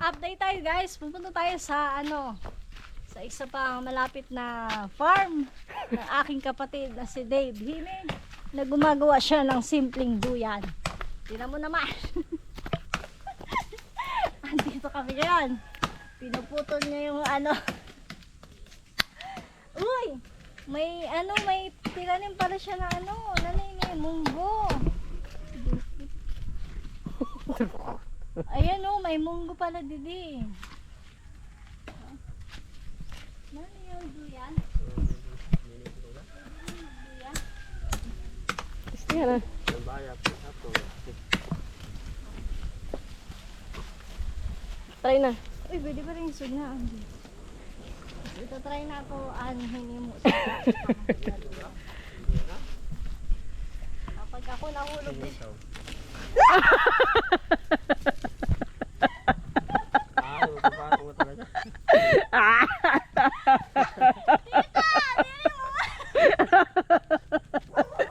Update tayo guys. Pupunta tayo sa sa isa pang malapit na farm ng aking kapatid na si Dave Hime na gumagawa siya ng simpleng duyan. Tingnan mo naman. Andito kami ngayon. Pinuputol niya yung Uy! May tiranim pala siya na nanay, munggo. Ayan may munggo pala didi. Ano yung duyan? Duyan? Gusto yan ah. Try na. Uy, pwede pa rin yung sugna. Ito try na ako anuhin mo. Kapag ako nahulog din.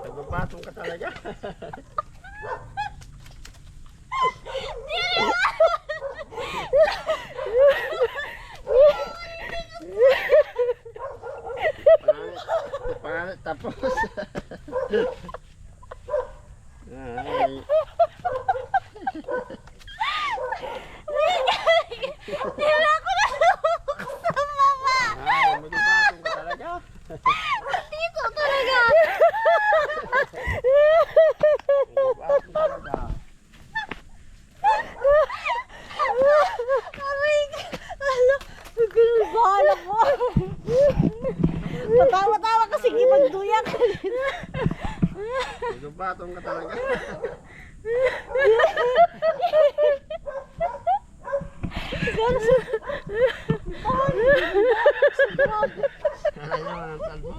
Nagpapatong ka talaga. Tapos ay. Wala ko na sa mama. Ay, magpapatong ka talaga. Dito talaga. Magpapatong talaga. Bahala ko. Matawa-tawa kasi gipagduyak. Magpapatong ka talaga. Ay, naman ang talbo.